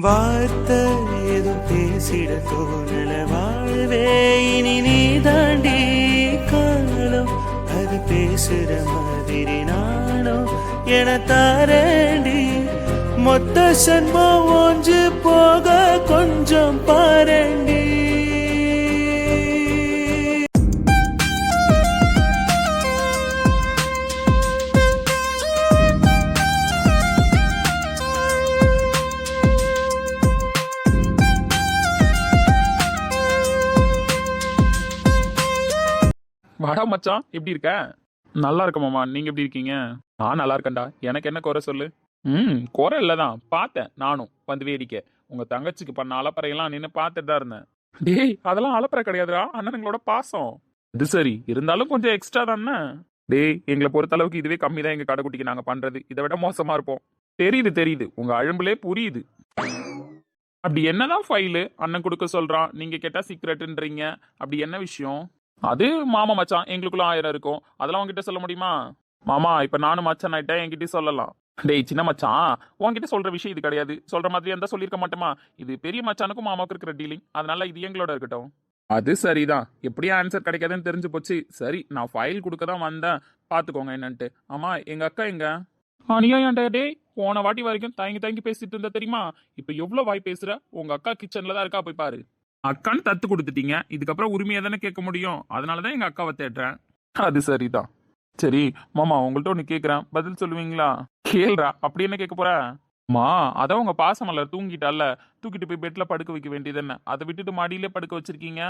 வார்த்தை ஏதும் பேசிட தோணல வாழ்வே இனி நீ தாண்டி காலம் அது பேசுற மாதிரி நானும் என தாரண்டி மொத்த சன்மம் ஒன்று போக கொஞ்சம் பாரண்டி. வாடா மச்சான், எப்படி இருக்க? நல்லா இருக்க மாமா, நீங்க எப்படி இருக்கீங்க? நான் நல்லா இருக்கேன்டா. எனக்கு என்ன குறை சொல்லு? குறை இல்லதான், பார்த்தேன் நானும் வந்து வேடிக்கை. உங்க தங்கச்சிக்கு பண்ண அலப்பறையெல்லாம் நின்று பார்த்துட்டு தான் இருந்தேன். டேய், அதெல்லாம் அலப்பறை கிடையாதுடா, அண்ணனுங்களோட பாசம். அது சரி, இருந்தாலும் கொஞ்சம் எக்ஸ்ட்ரா தானே. டேய், எங்களை பொறுத்த அளவுக்கு இதுவே கம்மி தான். எங்க கடைக்குட்டிக்கு நாங்க பண்றது இதை விட மோசமா இருப்போம். தெரியுது தெரியுது, உங்க அழும்புலே புரியுது. அப்படி என்னதான் ஃபைலு அண்ணன் கொடுக்க சொல்றான், நீங்க கேட்டா சீக்ரெட்ன்றீங்க. அப்படி என்ன விஷயம்? அது மாமா மச்சான், எங்களுக்குள்ள 1000 இருக்கும். அதெல்லாம் உங்ககிட்ட சொல்ல முடியுமா? மாமா, இப்ப நானும் மச்சான் ஆயிட்டேன், என்கிட்ட சொல்லலாம். டேய் சின்ன மச்சான், உன்கிட்ட சொல்ற விஷயம் இது கிடையாது. சொல்ற மாதிரி இருந்தா சொல்லிருக்க மாட்டோமா? இது பெரிய மச்சானுக்கும் மாமாவுக்கு இருக்கிற டீலிங், அதனால இது எங்களோட இருக்கட்டும். அது சரிதான், எப்படியும் ஆன்சர் கிடைக்காதுன்னு தெரிஞ்சு போச்சு. சரி, நான் ஃபைல் கொடுக்க தான் வந்தேன், பாத்துக்கோங்க என்னன்ட்டு. ஆமா, எங்க அக்கா எங்க? அநியாயம்டா டேய், போன வாட்டி வரைக்கும் தயங்கி தயங்கி பேசிட்டு இருந்தா தெரியுமா? இப்ப எவ்வளவு வாய் பேசுற? உங்க அக்கா கிச்சன்ல தான் இருக்கா, போய் பாரு. அக்கான்னு தத்து கொடுத்துட்டீங்க, இதுக்கப்புறம் உரிமையா தானே கேட்க முடியும். அதனாலதான் எங்க அக்காவை தேடுறேன். அது சரிதான். சரி மாமா, உங்கள்ட்ட ஒண்ணு கேக்குறேன், பதில் சொல்லுவீங்களா? கேள்றா, அப்படி என்ன கேட்க போற? மா, அதான் உங்க பாசமலர் தூங்கிட்டால, தூக்கிட்டு போய் பெட்ல படுக்க வைக்க வேண்டியது என்ன? அதை விட்டுட்டு மாடியிலே படுக்க வச்சிருக்கீங்க.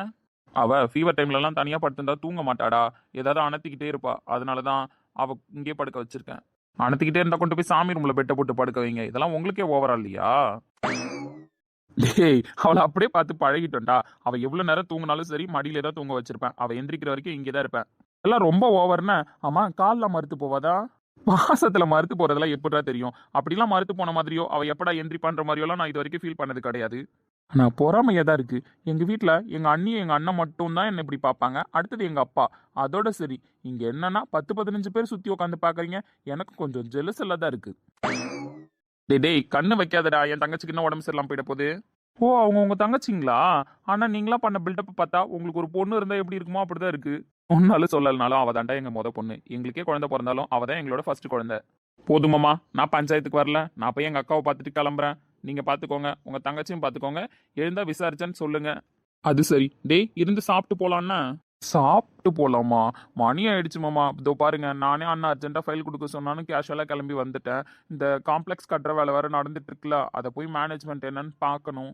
அவ ஃபீவர் டைம்ல எல்லாம் தனியா படுத்திருந்தா தூங்க மாட்டாடா, ஏதாவது அணத்திக்கிட்டே இருப்பா. அதனாலதான் அவ இங்கே படுக்க வச்சிருக்கேன். அணத்திக்கிட்டே இருந்தா கொண்டு போய் சாமி ரூம்ல பெட்டை போட்டு படுக்க வைங்க. இதெல்லாம் உங்களுக்கே ஓவரா இல்லையா? டேய், அவளை அப்படியே பார்த்து பழகிட்டோம்டா. அவ எவ்வளவு நேரம் தூங்கினாலும் சரி, மடியில தான் தூங்க வச்சிருப்பேன். அவ எந்திரிக்கிற வரைக்கும் இங்கேதான் இருப்பேன். எல்லாம் ரொம்ப ஓவர்னா, ஆமா காலில் மறுத்து போவாதா? மாசத்துல மறுத்து போறதெல்லாம் எப்படா தெரியும்? அப்படிலாம் மறுத்து போன மாதிரியோ, அவ எப்படா எந்திரி பண்ற மாதிரியோலாம் நான் இது வரைக்கும் ஃபீல் பண்ணது கிடையாது. நான் பொறாமையா தான் இருக்கு. எங்க வீட்டுல எங்க அண்ணியும் எங்க அண்ணன் மட்டும் தான் என்ன இப்படி பார்ப்பாங்க. அடுத்தது எங்க அப்பா. அதோட சரி, இங்க என்னன்னா 10-15 பேர் சுத்தி உட்காந்து பாக்குறீங்க. எனக்கு கொஞ்சம் ஜெலஸ் தான் இருக்கு. டேய், கண்ணு வைக்காதடா, என் தங்கச்சிக்கு என்ன உடம்பு சரியில்லாம போயிட போகுது. ஓ, அவங்க உங்க தங்கச்சிங்களா? ஆனா நீங்களா பண்ண பில்டப் பார்த்தா உங்களுக்கு ஒரு பொண்ணு இருந்தா எப்படி இருக்குமோ அப்படிதான் இருக்கு. ஒன்னாலும் சொல்லலனாலும் அவ தாண்டா எங்க முத பொண்ணு. எங்களுக்கே குழந்தை பிறந்தாலும் அவ தான் எங்களோட ஃபர்ஸ்ட் குழந்தை. போதுமாமா, நான் பஞ்சாயத்துக்கு வரல. நான் போய் எங்க அக்காவை பார்த்துட்டு கிளம்புறேன். நீங்க பாத்துக்கோங்க, உங்க தங்கச்சியும் பாத்துக்கோங்க. எழுந்தா விசாரிச்சேன்னு சொல்லுங்க. அது சரி. டேய், இருந்து சாப்பிட்டு போலான்னா? சாப்பிட்டு போலாமா? மணி ஆயிடுச்சு மாமா. இதோ பாருங்க, நானே அண்ணா அர்ஜென்ட்டா ஃபைல் கொடுக்க சொன்னாலும் கேஷுவலா கிளம்பி வந்துட்டேன். இந்த காம்ப்ளெக்ஸ் கட்டுற வேலை வேற நடந்துட்டு இருக்குல்ல, அதை போய் மேனேஜ்மெண்ட் என்னன்னு பார்க்கணும்.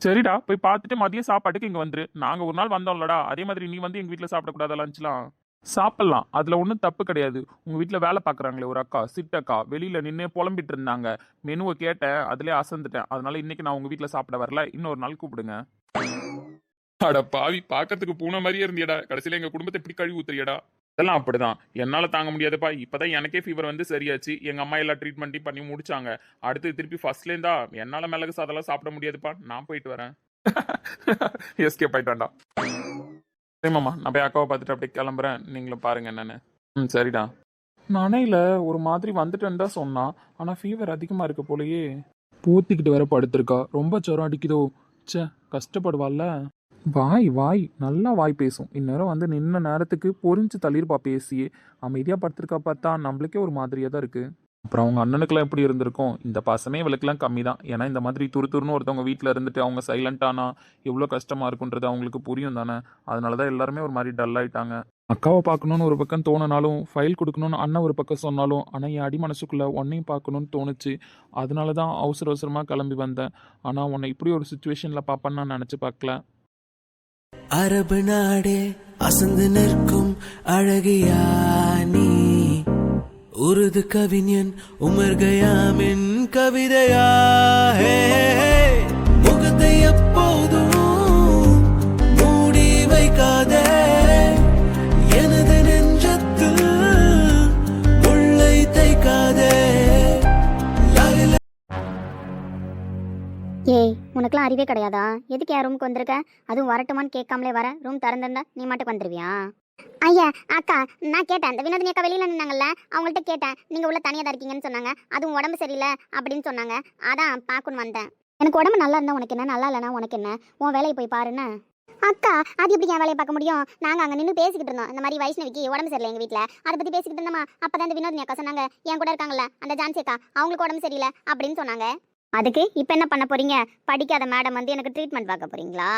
சரிடா, போய் பார்த்துட்டு மதிய சாப்பாட்டுக்கு இங்க வந்துரு. நாங்க ஒரு நாள் வந்தோம்லடா, அதே மாதிரி நீ வந்து எங்க வீட்டுல சாப்பிடக்கூடாத லஞ்ச்லாம்? சாப்பிடலாம், அதுல ஒன்றும் தப்பு கிடையாது. உங்க வீட்டுல வேலை பாக்குறாங்களே ஒரு அக்கா, சிட்டக்கா, வெளியில நின்று புலம்பிட்டு இருந்தாங்க. மெனுவை கேட்டேன், அதுலயே அசந்துட்டேன். அதனால இன்னைக்கு நான் உங்க வீட்டுல சாப்பிட வரல, இன்னொரு நாள் கூப்பிடுங்க. அட பாவி, பாக்கிறதுக்கு பூனை மாதிரியே இருந்தியடா, கடைசியில எங்க குடும்பத்தை எப்படி கழுவி ஊத்துறியடா? அதெல்லாம் அப்படிதான், என்னால தாங்க முடியாதுப்பா. இப்பதான் எனக்கே ஃபீவர் வந்து சரியாச்சு. எங்க அம்மா எல்லா ட்ரீட்மெண்ட்டையும் பண்ணி முடிச்சாங்க. அடுத்து திருப்பி ஃபர்ஸ்ட்ல இருந்தா என்னால மிளகு சாதெல்லாம் சாப்பிட முடியாதுப்பா. நான் போயிட்டு வரேன். எஸ்கேப் ஆயிட்டான்டா. சரி மாமா, நான் போய் அக்காவை பார்த்துட்டு அப்படியே கிளம்புறேன். நீங்களும் பாருங்க என்னன்னு. சரிடா. நானையில ஒரு மாதிரி வந்துட்டேன்னு தான் சொன்னான். ஆனா ஃபீவர் அதிகமா இருக்கு போலயே. பூத்திக்கிட்டு வேற படுத்திருக்கா. ரொம்ப ஜுரம் அடிக்குதோ. ச்சே, கஷ்டப்படுவாள்ல. வாய் வாய் நல்லா வாய் பேசும். இந்நேரம் வந்து நின்ன நேரத்துக்கு பொறிஞ்சு தள்ளிருப்பா பேசியே. அமைதியா படுத்திருக்கா பார்த்தா நம்மளுக்கே ஒரு மாதிரியா தான் இருக்கு. அப்புறம் அவங்க அண்ணனுக்குலாம் எப்படி இருந்திருக்கும்? இந்த பாசமே இவளுக்குலாம் கம்மி தான். ஏன்னா இந்த மாதிரி துருன்னு ஒருத்தவங்க வீட்டில் இருந்துட்டு அவங்க சைலண்டானா எவ்வளோ கஷ்டமா இருக்குன்றது அவங்களுக்கு புரியும் தானே. அதனாலதான் எல்லாருமே ஒரு மாதிரி டல் ஆயிட்டாங்க. அக்காவை பார்க்கணும்னு ஒரு பக்கம் தோணுனாலும், ஃபைல் கொடுக்கணும்னு அண்ணன் ஒரு பக்கம் சொன்னாலும், ஆனால் என் அடி மனசுக்குள்ள உன்னையும் பார்க்கணும்னு தோணுச்சு. அதனால தான் அவசர அவசரமாக கிளம்பி வந்தேன். ஆனால் உன்னை இப்படி ஒரு சுச்சுவேஷனில் பார்ப்பேன்னு நான் நினச்சி பார்க்கல. அரபு நாடே அசந்து நிற்கும் அழகியா நீ, உருது கவிஞன் உமர் கயாமின் கவிதையா? முகத்தை எப்போதும் மூடி வைக்காதே, எனது நெஞ்சத்தில் முள்ளை தைக்காதே. ஏய், உனக்குலாம் அறிவே கிடையாதா? எதுக்கு என் ரூமுக்கு வந்திருக்க? அதுவும் வரட்டுமான்னு கேட்காமலே வர. ரூம் திறந்திருந்தா நீ மட்டும் வந்துருவியா? ஐயா அக்கா, நான் கேட்டேன். அந்த வினோதினி அக்கா வெளியில நின்னாங்கல்ல, அவங்கள்ட்ட கேட்டேன். நீங்க உள்ள தனியாக தான் இருக்கீங்கன்னு சொன்னாங்க. அதுவும் உடம்பு சரியில்லை அப்படின்னு சொன்னாங்க. அதான் பார்க்கணும் வந்தேன். எனக்கு உடம்பு நல்லா இருந்தா உனக்கு என்ன, நல்லா இல்லைனா உனக்கு என்ன, உன் வேலையை போய் பாருன்னு. அக்கா அது எப்படி என் வேலையை பார்க்க முடியும்? நாங்கள் அங்கே நின்று பேசிக்கிட்டு இருந்தோம். இந்த மாதிரி வைஷ்ணவிக்கு உடம்பு சரியில்லை எங்கள் வீட்டில், அதை பற்றி பேசிக்கிட்டு இருந்தோமா. அப்போ தான் இந்த வினோதினி அக்கா சொன்னாங்க, என் கூட இருக்காங்கல்ல அந்த ஜான்சி அக்கா, அவங்களுக்கு உடம்பு சரியில்லை அப்படின்னு சொன்னாங்க. அதுக்கு இப்போ என்ன பண்ண போறீங்க? படிக்காத மேடம் வந்து எனக்கு ட்ரீட்மெண்ட் பார்க்க போறீங்களா?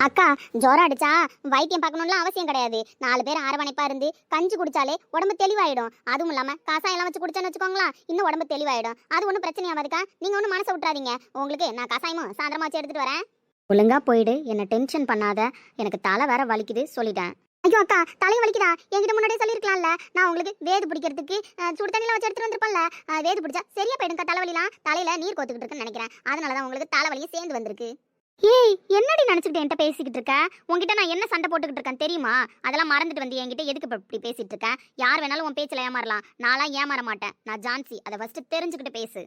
அக்கா ஜுரம் அடிச்சா வைத்தியம் பார்க்கணும்லாம் அவசியம் கிடையாது. 4 பேர் அரவணைப்பா இருந்து கஞ்சி குடிச்சாலே உடம்பு தெளிவாயிடும். அதுவும் இல்லாம கசாயெல்லாம் வச்சு குடிச்சேன்னு வச்சுக்கோங்களேன், இன்னும் உடம்பு தெளிவாயிடும். அது ஒன்றும் பிரச்சனை ஆகாதுக்கா. நீங்க ஒன்றும் மனசை விட்டுறாதீங்க. உங்களுக்கு நான் கசாயமும் சாயந்தரமா வச்சு எடுத்துட்டு வரேன். ஒழுங்கா போயிடு, என்ன டென்ஷன் பண்ணாத. எனக்கு தலை வேற வலிக்குது சொல்லிட்டேன். ஐயோ அக்கா தலையை வலிக்குதா? என்கிட்ட முன்னாடியே சொல்லியிருக்கலாம்ல. நான் உங்களுக்கு வேது பிடிக்கிறதுக்கு சுடு தண்ணியில் வச்சு எடுத்துட்டு வந்திருப்பேன்ல. வேது பிடிச்சா சரியா போயிடுங்க. தலைவலிலாம் தலையில நீர் கோத்துக்கிட்டு இருக்குன்னு நினைக்கிறேன். அதனாலதான் உங்களுக்கு தலைவலியும் சேர்ந்து வந்திருக்கு. ஏய் என்னடி நினைச்சுக்கிட்டு என்கிட்ட பேசிக்கிட்டு இருக்க? உன்கிட்ட நான் என்ன சண்டை போட்டுக்கிட்டு இருக்கேன் தெரியுமா? அதெல்லாம் மறந்துட்டு வந்து என்கிட்ட எதுக்கு இப்படி பேசிட்டு இருக்கேன்? யார் வேணாலும் உன் பேச்சில் ஏமாறலாம், நான்லாம் ஏமாற மாட்டேன். நான் ஜான்சி, அதை ஃபர்ஸ்ட் தெரிஞ்சுக்கிட்டு பேசு.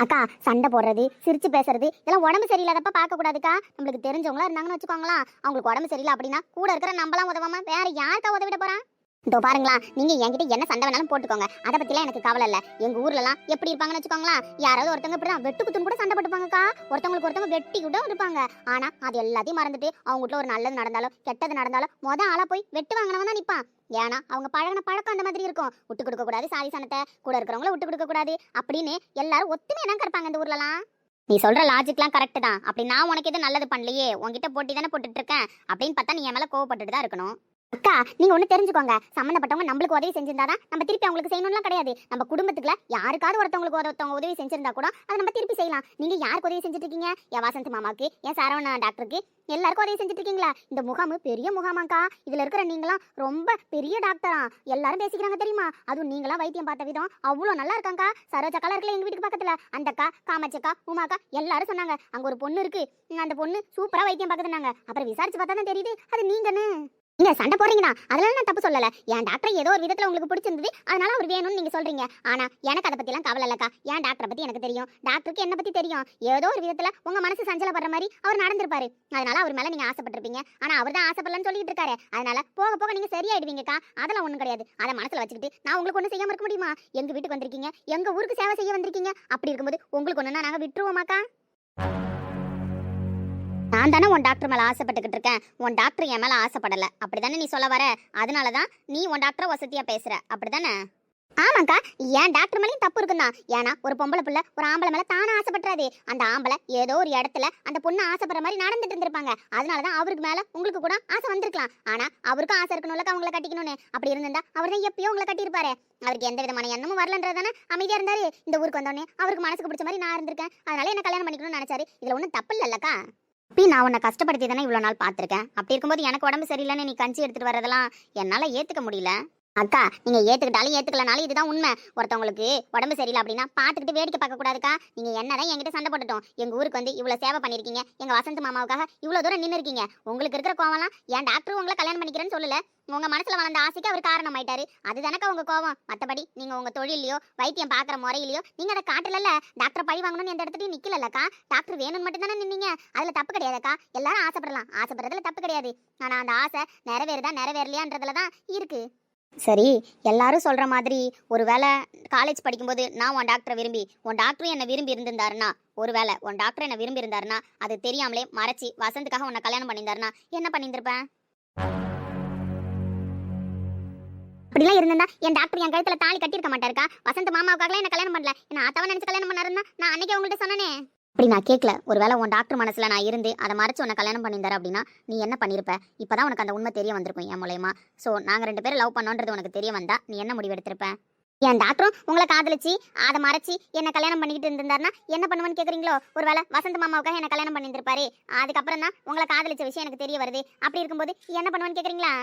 அக்கா சண்டை போடுறது சிரிச்சு பேசுறது இதெல்லாம் உடம்பு சரியில்லாதப்ப பார்க்க கூடாதுக்கா. நம்மளுக்கு தெரிஞ்சவங்களா இருந்தாங்கன்னு வச்சுக்கோங்களா, அவங்களுக்கு உடம்பு சரியில்லை அப்படின்னா கூட இருக்கிற நம்மளாம் உதவாம வேற யாருக்கா உதவிட போறான்? இதோ பாருங்களா, நீங்க என்கிட்ட என்ன சண்டை வேணாலும் போட்டுக்கோங்க, அதை பத்திலாம் எனக்கு கவலை இல்ல. எங்க ஊர்லலாம் எப்படி இருப்பாங்கன்னு வச்சுக்கோங்களா, யாராவது ஒருத்தவங்க இப்படிதான் வெட்டு குத்துன்னு கூட சண்டை போட்டுப்பாங்கக்கா. ஒருத்தவங்களுக்கு ஒருத்தவங்க வெட்டி கூட இருப்பாங்க. ஆனா அது எல்லாத்தையும் மறந்துட்டு அவங்க வீட்டுல ஒரு நல்லது நடந்தாலும் கெட்டது நடந்தாலும் ஆளா போய் வெட்டு வாங்கினவன் தான் நிப்பான். ஏன்னா அவங்க பழகின பழக்கம் அந்த மாதிரி இருக்கும். விட்டு கொடுக்க கூடாது சாதி சனத்தை, கூட இருக்கிறவங்கள விட்டு கொடுக்க கூடாது அப்படின்னு எல்லாரும் ஒத்துமையா தான் கிடப்பாங்க இந்த ஊர்லலாம். நீ சொல்ற லாஜிக்லாம் கரெக்ட் தான். அப்படி நான் உனக்கு எதுவும் நல்லது பண்ணலையே, உன்கிட்ட போட்டி தானே போட்டுட்டு இருக்கேன் அப்படின்னு பார்த்தா நீ என் மேல கோவப்பட்டுட்டு தான் இருக்கணும். அக்கா நீங்க ஒண்ணு தெரிஞ்சுக்கோங்க, சம்பந்தப்பட்டவங்க நம்மளுக்கு உதவி செஞ்சிருந்தாதான் நம்ம திருப்பி அவங்களுக்கு செய்யணும்லாம் கிடையாது. நம்ம குடும்பத்துக்குள்ள யாருக்காவது ஒருத்தவங்க உதவி செஞ்சிருந்தா கூட அதை நம்ம திருப்பி செய்யலாம். நீங்க யாருக்கு உதவி செஞ்சுட்டு இருக்கீங்க? என் வசந்த் மாமாக்கு, என் சரவணா டாக்டருக்கு, எல்லாருக்கும் உதவி செஞ்சுட்டு இருக்கீங்களா? இந்த முகாம் பெரிய முகாமாக்கா. இதுல இருக்கிற நீங்களாம் ரொம்ப பெரிய டாக்டரா எல்லாரும் பேசிக்கிறாங்க தெரியுமா? அதுவும் நீங்களாம் வைத்தியம் பார்த்த விதம் அவ்வளோ நல்லா இருக்காங்கக்கா. சரோஜாக்கா இருக்கல எங்க வீட்டுக்கு பக்கத்துல, அந்த அக்கா, காமாட்சிக்கா, உமாக்கா எல்லாரும் சொன்னாங்க அங்க ஒரு பொண்ணு இருக்கு, அந்த பொண்ணு சூப்பரா வைத்தியம் பார்க்குதுன்னாங்க. அப்புறம் விசாரிச்சு பார்த்தா தான் தெரியுது அது நீங்கன்னு. நீங்க சண்டை போடுறீங்கன்னா அதெல்லாம் நான் தப்பு சொல்லல. என் டாக்டர் ஏதோ ஒரு விதத்துல உங்களுக்கு பிடிச்சிருந்தது, அதனால அவர் வேணும்னு நீங்க சொல்றீங்க. ஆனா எனக்கு அதை பத்தி எல்லாம் கவலை இல்லக்கா. என் டாக்டரை பத்தி எனக்கு தெரியும், டாக்டருக்கு என்ன பத்தி தெரியும். ஏதோ ஒரு விதத்துல உங்க மனசு சஞ்சலப்படுற மாதிரி அவர் நடந்திருப்பாரு. அதனால அவர் மேல நீங்க ஆசைப்பட்டிருப்பீங்க. ஆனா அவர் தான் ஆசைப்படலன்னு சொல்லிட்டு இருக்காரு. அதனால போக போக நீங்க சரியாயிடுவீங்கக்கா. அதெல்லாம் ஒண்ணும் கிடையாது. அதை மனசுல வச்சுக்கிட்டு நான் உங்களுக்கு ஒண்ணு செய்யாம இருக்க முடியுமா? எங்க வீட்டுக்கு வந்திருக்கீங்க, எங்க ஊருக்கு சேவை செய்ய வந்திருக்கீங்க. அப்படி இருக்கும்போது உங்களுக்கு ஒண்ணுன்னா நாங்க விட்டுருவோமாக்கா? நான் தானே உன் டாக்டர் மேல ஆசைப்பட்டுக்கிட்டு இருக்கேன், உன் டாக்டர் என் மேல ஆசைப்படல. அப்படிதானே நீ சொல்ல வர? அதனாலதான் நீ உன் டாக்டரை வசதியா பேசுற, அப்படிதானே? ஆமாக்கா, ஏன் டாக்டர் மேலேயும் தப்பு இருக்குன்னா. ஏன்னா ஒரு பொம்பளை பிள்ளை ஒரு ஆம்பளை மேல தானே ஆசைப்பட்டுறாது. அந்த ஆம்பளை ஏதோ ஒரு இடத்துல அந்த பொண்ணு ஆசைப்படுற மாதிரி நடந்துட்டு இருந்திருப்பாங்க. அதனாலதான் அவருக்கு மேல உங்களுக்கு கூட ஆசை வந்திருக்கலாம். ஆனா அவருக்கும் ஆசை இருக்கணும்ல அவங்களை கட்டிக்கணும்னு. அப்படி இருந்திருந்தா அவர் தான் எப்பயோ உங்களை கட்டியிருப்பாரு. அவருக்கு எந்த விதமான எண்ணமும் வரலன்றதானே அமைதியா இருந்தாரு. இந்த ஊருக்கு வந்தோடனே அவருக்கு மனசுக்கு பிடிச்ச மாதிரி நான் இருந்திருக்கேன், அதனால என்ன கல்யாணம் பண்ணிக்கணும்னு நினைச்சாரு. இதுல ஒன்றும் தப்பு இல்லல்லக்கா. நான் உன்னை கஷ்டப்படுத்தி தானே இவ்வளோ நாள் பார்த்துருக்கேன். அப்படி இருக்கும்போது எனக்கு உடம்பு சரியில்லைன்னு நீ கஞ்சி எடுத்துட்டு வரதெல்லாம் என்னால் ஏற்றுக்க முடியல. அக்கா நீங்க ஏத்துக்கிட்டாலும் ஏத்துக்கலனாலும் இதுதான் உண்மை. ஒருத்தவங்களுக்கு உடம்பு சரியில்லை அப்படின்னா பார்த்துக்கிட்டு வேடிக்கை பார்க்க கூடாதுக்கா. நீங்க என்னதான் என்கிட்ட சண்டை போட்டுட்டோம், எங்க ஊருக்கு வந்து இவ்வளவு சேவை பண்ணிருக்கீங்க, எங்க வசந்த் மாமாவுக்காக இவ்வளவு தூரம் நின்று இருக்கீங்க. உங்களுக்கு இருக்கிற கோவம்லாம் என் டாக்டர் உங்களை கல்யாணம் பண்ணிக்கிறேன்னு சொல்லல, உங்க மனசுல வளர்ந்த ஆசைக்கு அவர் காரணம் ஆயிட்டாரு. அதுதானக்கா உங்க கோவம். மற்றபடி நீங்க உங்க தொழிலையோ வைத்தியம் பாக்குற முறையிலையோ நீங்க அதை காட்டல. டாக்டர் பழி வாங்கணும்னு எந்த இடத்துலையும் நிக்கலக்கா. டாக்டர் வேணும்னு மட்டும் தானே நின்னீங்க. அதுல தப்பு கிடையாதுக்கா. எல்லாரும் ஆசைப்படலாம், ஆசைப்படுறதுல தப்பு கிடையாது. ஆனா அந்த ஆசை நிறைவேறுதா நிறைவேறலையான்றதுலதான் இருக்கு. சரி, எல்லாரும் சொல்ற மாதிரி ஒருவேளை காலேஜ் படிக்கும்போது நான் உன் டாக்டரை விரும்பி உன் டாக்டரும் என்னை விரும்பி இருந்திருந்தாருன்னா, ஒருவேளை உன் டாக்டர் என்னை விரும்பி இருந்தாருன்னா அது தெரியாமலே மறைச்சி வசந்துக்காக உன்னை கல்யாணம் பண்ணியிருந்தாருன்னா என்ன பண்ணியிருந்திருப்பேன்? அப்படிலாம் இருந்தா என் டாக்டர் என் கழுத்துல தாலி கட்டியிருக்க மாட்டாருக்கா. வசந்த் மாமாவுக்காக என்ன கல்யாணம் பண்ணல, என்ன ஆத்தாவை நினைச்சு கல்யாணம் பண்ணாருன்னா நான் அன்னைக்கு உங்கள்கிட்ட சொன்னனே. அப்படி நான் கேட்கல. ஒருவேளை உன் டாக்டர் மனசுல நான் இருந்து அதை மறைச்சு உன்னை கல்யாணம் பண்ணியிருந்தாரு அப்படின்னா நீ என்ன பண்ணியிருப்ப? இப்பதான் உனக்கு அந்த உண்மை தெரிய வந்திருக்கும் என் மூலயமா. ஸோ நாங்கள் 2 பேரும் லவ் பண்ணோன்றது உனக்கு தெரிய வந்தா நீ என்ன முடிவு எடுத்திருப்ப? என் டாக்டரும் உங்களை காதலிச்சு அதை மறைச்சி என்ன கல்யாணம் பண்ணிக்கிட்டு இருந்திருந்தாருன்னா என்ன பண்ணுவேன்னு கேட்குறீங்களோ? ஒருவேளை வசந்த் மாமாவுக்காக என்ன கல்யாணம் பண்ணியிருந்திருப்பாரு, அதுக்கப்புறம் தான் உங்களை காதலிச்ச விஷயம் எனக்கு தெரிய வருது. அப்படி இருக்கும்போது என்ன பண்ணுவேன்னு கேட்குறீங்களா?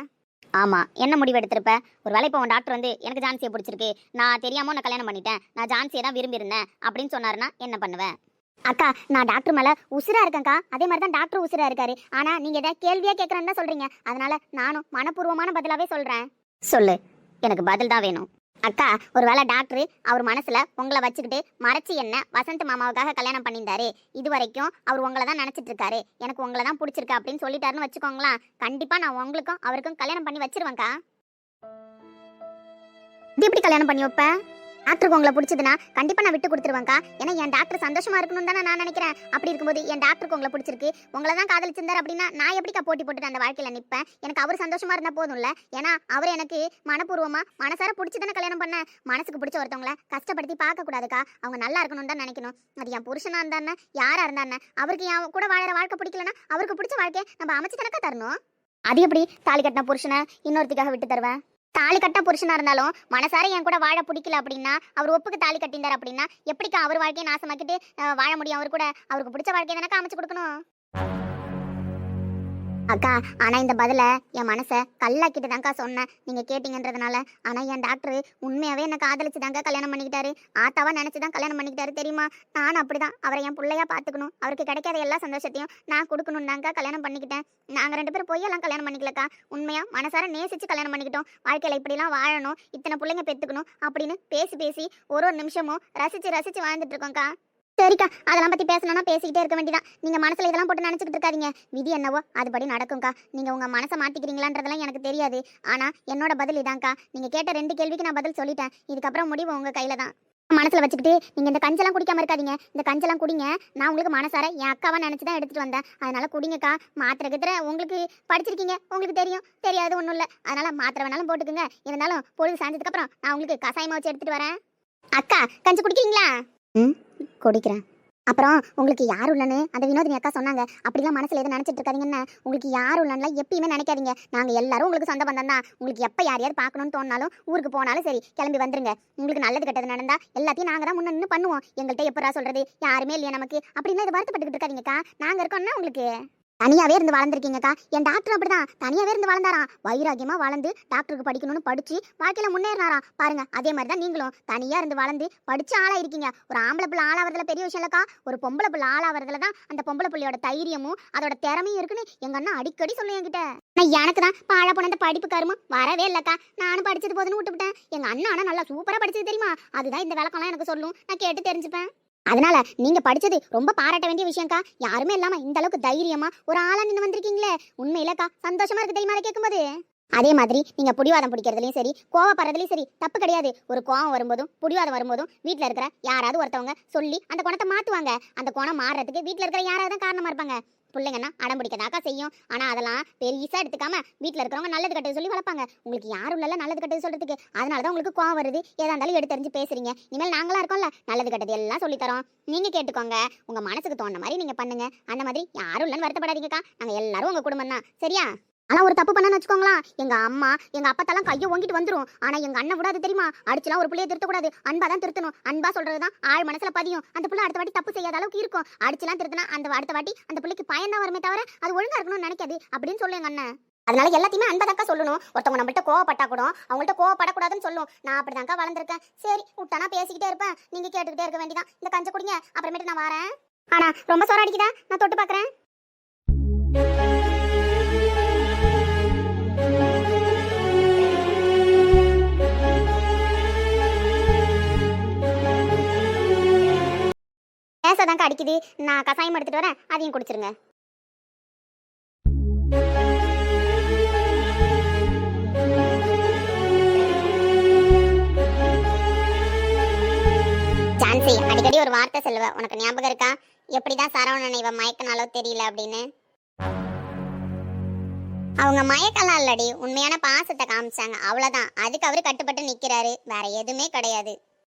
ஆமா, என்ன முடிவு எடுத்திருப்ப? ஒரு வேலை இப்போ உன் டாக்டர் வந்து எனக்கு ஜான்சியை பிடிச்சிருக்கு, நான் தெரியாம உன்னை கல்யாணம் பண்ணிட்டேன், நான் ஜான்சியை தான் விரும்பி இருந்தேன் அப்படின்னு சொன்னாருன்னா என்ன பண்ணுவேன்? அக்கா நான் டாக்டர் மேல உசுரா இருக்கேன்க்கா, அதே மாதிரி தான் டாக்டர் உசுரா இருக்காரு. ஆனா நீங்க இதை கேள்வியா கேட்கறேன்னு தான் சொல்றீங்க, அதனால நானும் மனப்பூர்வமான பதிலாவே சொல்றேன். சொல்லு, எனக்கு பதில் தான் வேணும். அக்கா ஒருவேளை டாக்டர் அவர் மனசுல உங்களை வச்சுக்கிட்டு மறைச்சி என்ன வசந்த் மாமாவுக்காக கல்யாணம் பண்ணியிருந்தாரு, இது வரைக்கும் அவர் உங்களை தான் நினைச்சிட்டு இருக்காரு, எனக்கு உங்களை தான் பிடிச்சிருக்கு அப்படின்னு சொல்லிட்டாருன்னு வச்சுக்கோங்களேன், கண்டிப்பா நான் உங்களுக்கும் அவருக்கும் கல்யாணம் பண்ணி வச்சிருவேன்க்கா. இது எப்படி கல்யாணம் பண்ணி வைப்பேன்? டாக்டருக்கு உங்களை பிடிச்சதுன்னா கண்டிப்பா நான் விட்டு கொடுத்துருவேன்க்கா. ஏன்னா என் டாக்டர் சந்தோஷமா இருக்கணும்னு தானே நான் நினைக்கிறேன். அப்படி இருக்கும்போது என் டாக்டருக்கு உங்களை பிடிச்சிருக்கு, உங்களை தான் காதலிச்சிருந்தார் அப்படின்னா நான் எப்படிக்கா போட்டி போட்டுட்டு அந்த வாழ்க்கையில நிற்பேன்? எனக்கு அவர் சந்தோஷமா இருந்தா போதும்ல. ஏன்னா அவர் எனக்கு மனப்பூர்வமா மனசார பிடிச்சி தானே கல்யாணம் பண்ண. மனசுக்கு பிடிச்ச ஒருத்தவங்களை கஷ்டப்படுத்தி பார்க்க கூடாதுக்கா. அவங்க நல்லா இருக்கணும்னு தான் நினைக்கணும். அது என் புருஷனா இருந்தானே யாரா இருந்தானே, அவருக்கு என் கூட வாழற வாழ்க்கை பிடிக்கலன்னா அவருக்கு பிடிச்ச வாழ்க்கையை நம்ம அமைச்சு தனக்கா தரணும். அது எப்படி தாலி கட்டின புருஷனை இன்னொருத்திக்காக விட்டு தருவேன்? தாலி கட்ட புருஷனா இருந்தாலும் மனசார என் கூட வாழ பிடிக்கல அப்படின்னா, அவர் ஒப்புக்கு தாலி கட்டிந்தார் அப்படின்னா எப்படிக்கா அவர் வாழ்க்கையை நாசமாக்கிட்டு வாழ முடியும்? அவர் கூட அவருக்கு பிடிச்ச வாழ்க்கையை தானக்கா அமைச்சு கொடுக்கணும். அக்கா, ஆனா இந்த பதில என் மனசை கல்லாக்கிட்டு தான்க்கா சொன்னேன், நீங்க கேட்டீங்கன்றதுனால. ஆனா என் டாக்டர் உண்மையாவே என்ன காதலிச்சு தாங்க கல்யாணம் பண்ணிக்கிட்டாரு. ஆத்தாவா நினைச்சுதான் கல்யாணம் பண்ணிக்கிட்டாரு தெரியுமா? நானும் அப்படிதான் அவரை என் பிள்ளையா பாத்துக்கணும், அவருக்கு கிடைக்காத எல்லா சந்தோஷத்தையும் நான் கொடுக்கணும் தாங்க கல்யாணம் பண்ணிக்கிட்டேன். நாங்க 2 பேரும் பொய்யெல்லாம் கல்யாணம் பண்ணிக்கலக்கா. உண்மையா மனசார நேசிச்சு கல்யாணம் பண்ணிக்கிட்டோம். வாழ்க்கையில இப்படிலாம் வாழணும், இத்தனை பிள்ளைங்க பெத்துக்கணும் அப்படின்னு பேசி பேசி ஒரு நிமிஷமும் ரசிச்சு ரசிச்சு வாழ்ந்துட்டு இருக்கோம்க்கா. சரிக்கா, அதெல்லாம் பத்தி பேசணும்னா பேசிக்கிட்டே இருக்க வேண்டியதான். நீங்க மனசுல இதெல்லாம் போட்டு நினைச்சுக்கிட்டு இருக்காதீங்க. விதி என்னவோ அதுபடி நடக்கும்க்கா. நீங்க உங்க மனசை மாத்திக்கிறீங்களான்றதெல்லாம் எனக்கு தெரியாது. ஆனா என்னோட பதில் இதான்க்கா. நீங்க கேட்ட 2 கேள்விக்கு நான் பதில் சொல்லிட்டேன். இதுக்கப்புறம் முடிவு உங்க கையில தான். மனசுல வச்சுக்கிட்டு நீங்க இந்த கஞ்செல்லாம் குடிக்காம இருக்காதீங்க. இந்த கஞ்செல்லாம் குடிங்க. நான் உங்களுக்கு மனசார என் அக்காவா நினைச்சுதான் எடுத்துட்டு வந்தேன். அதனால குடிங்கக்கா. மாத்திரை கித்திர உங்களுக்கு படிச்சிருக்கீங்க, உங்களுக்கு தெரியும். தெரியாது ஒன்றும் இல்லை. அதனால மாத்திரை வேணாலும் போட்டுக்குங்க. இருந்தாலும் பொழுது சாய்ந்ததுக்கு அப்புறம் நான் உங்களுக்கு கசாயமா வச்சு எடுத்துட்டு வரேன். அக்கா, கஞ்சி குடிக்கிறீங்களா? குடிக்கிறேன். அப்புறம் உங்களுக்கு யாரும் இல்லைன்னு அந்த வினோதினி அக்கா சொன்னாங்க. அப்படிலாம் மனசுல எதுவும் நினைச்சிட்டு இருக்காதீங்கன்னு. உங்களுக்கு யாரும் இல்லைன்னா எப்பயுமே நினைக்காதீங்க. நாங்க எல்லாரும் உங்களுக்கு சொந்த பந்தம் தான். உங்களுக்கு எப்ப யாரையாவது பார்க்கணும்னு தோணாலும் ஊருக்கு போனாலும் சரி கிளம்பி வந்துருங்க. உங்களுக்கு நல்லது கெட்டது நடந்தா எல்லாத்தையும் நாங்க தான் முன்ன நின்று பண்ணுவோம். எங்கள்கிட்ட எப்படா சொல்றது, யாருமே இல்லையா நமக்கு அப்படின்னு இது வருத்தப்பட்டுக்கிட்டு இருக்காதீங்கக்கா. நாங்க இருக்கோம்னா உங்களுக்கு தனியாவே இருந்து வளர்ந்துருக்கீங்கக்கா. என் டாக்டர் அப்படிதான் தனியாவே இருந்து வளர்ந்தாராம். வைராகியமா வளர்ந்து டாக்டருக்கு படிக்கணும்னு படிச்சு வாழ்க்கையில முன்னேறினாராம். பாருங்க, அதே மாதிரி தான் நீங்களும் தனியா இருந்து வளர்ந்து படிச்சு ஆளா இருக்கீங்க. ஒரு ஆம்பளை பிள்ளை ஆளாவதுல பெரிய விஷயம் இல்லக்கா. ஒரு பொம்பளை பிள்ளை ஆளாவதுல தான் அந்த பொம்பளை பிள்ளையோட தைரியமும் அதோட திறமையும் இருக்குன்னு எங்க அண்ணா அடிக்கடி சொல்லு என்கிட்ட. நான் எனக்கு தான் பாழா போன அந்த படிப்பு கருமும் வரவே இல்லக்கா. நானும் படிச்சது போதுன்னு விட்டுவிட்டேன். எங்க அண்ணா ஆனா நல்லா சூப்பரா படிச்சது தெரியுமா? அதுதான் இந்த விளக்கம்லாம் எனக்கு சொல்லும். நான் கேட்டு தெரிஞ்சுப்பேன். அதனால நீங்க படிச்சது ரொம்ப பாராட்ட வேண்டிய விஷயம்க்கா. யாருமே இல்லாம இந்த அளவுக்கு தைரியமா ஒரு ஆளா நின்று வந்திருக்கீங்களே, உண்மையிலக்கா சந்தோஷமா இருக்கு தெரியுமா கேட்கும்போது. அதே மாதிரி நீங்க புடிவாதம் பிடிக்கிறதுலயும் சரி, கோவப்படுறதுலயும் சரி தப்பு கிடையாது. ஒரு கோவம் வரும்போதும் புடிவாதம் வரும்போதும் வீட்டுல இருக்கிற யாராவது ஒருத்தவங்க சொல்லி அந்த குணத்தை மாத்துவாங்க. அந்த குணம் மாறுறதுக்கு வீட்டுல இருக்கிற யாராவது தான் காரணமா இருப்பாங்க. பிள்ளைங்கன்னா அடம் பிடிக்கதாக்கா செய்யும். ஆனா அதெல்லாம் பெருசா எடுத்துக்காம வீட்டுல இருக்கிறவங்க நல்லது கட்டது சொல்லி வளர்ப்பாங்க. உங்களுக்கு யாரும் இல்ல நல்லது கட்டது சொல்றதுக்கு. அதனாலதான் உங்களுக்கு கோவம் வருது. ஏதா இருந்தாலும் எடுத்து தெரிஞ்சு பேசுறீங்க. இனிமேல் நாங்களா இருக்கோம்ல, நல்லது கட்டது எல்லாம் சொல்லி தரோம். நீங்க கேட்டுக்கோங்க. உங்க மனசுக்கு தோணுன மாதிரி நீங்க பண்ணுங்க. அந்த மாதிரி யாரும் இல்லைன்னு வருத்தப்படாதீங்கக்கா. நாங்க எல்லாரும் உங்க குடும்பம் தான், சரியா? ஆனா ஒரு தப்பு பண்ணு வச்சுக்கோங்களா, எங்க அம்மா எங்க அப்பத்தாலாம் கையை ஓங்கிட்டு வந்துரும். ஆனா எங்க அண்ணன் விடாது தெரியுமா? அடிச்சுலாம் ஒரு பிள்ளைய திருத்தக்கூடாது. அன்பா தான் திருத்தணும். அன்பா சொல்றதுதான் ஆள் மனசுல பதியும். அந்த பிள்ளை அடுத்த வாட்டி தப்பு செய்யாத அளவுக்கு இருக்கும். அடிச்சுலாம் திருத்தினா அந்த அடுத்த வாட்டி அந்த பிள்ளைக்கு பயன் வருமே தவிர அது ஒழுங்கா இருக்கணும்னு நினைக்காது அப்படின்னு சொல்லு எங்க அண்ணன். அதனால எல்லாத்தையுமே அன்பதாக்கா சொல்லணும். ஒருத்தவங்க நம்மள்ட்ட கோவப்பட்டா கூட அவங்கள்ட்ட கோவப்படக்கூடாதுன்னு சொல்லும். நான் அப்படிதான்க்கா வளர்ந்துருக்கேன். சரி விட்டானா பேசிக்கிட்டே இருப்பேன், நீங்க கேட்டுக்கிட்டே இருக்க வேண்டியதான். இந்த கஞ்சை குடிங்க, அப்புறமேட்டு நான் வரேன். ஆனா ரொம்ப சோற அடிக்குதா? நான் தொட்டு பாக்குறேன். பேசதாங்க அடிக்குது. நான் கசாயம் எடுத்துட்டு வரேன், அதையும் குடிச்சிருங்க. சான்சி அடிக்கடி ஒரு வார்த்தை சொல்லுவ, உனக்கு ஞாபகம் இருக்கா? எப்படிதான் சரவணனை இவ மயக்கனாலோ தெரியல அப்படின்னு. அவங்க மயக்கலாம் இல்லடி, உண்மையான பாசத்தை காமிச்சாங்க, அவ்வளவுதான். அதுக்கு அவரு கட்டுப்பட்டு நிக்கிறாரு, வேற எதுவுமே கிடையாது.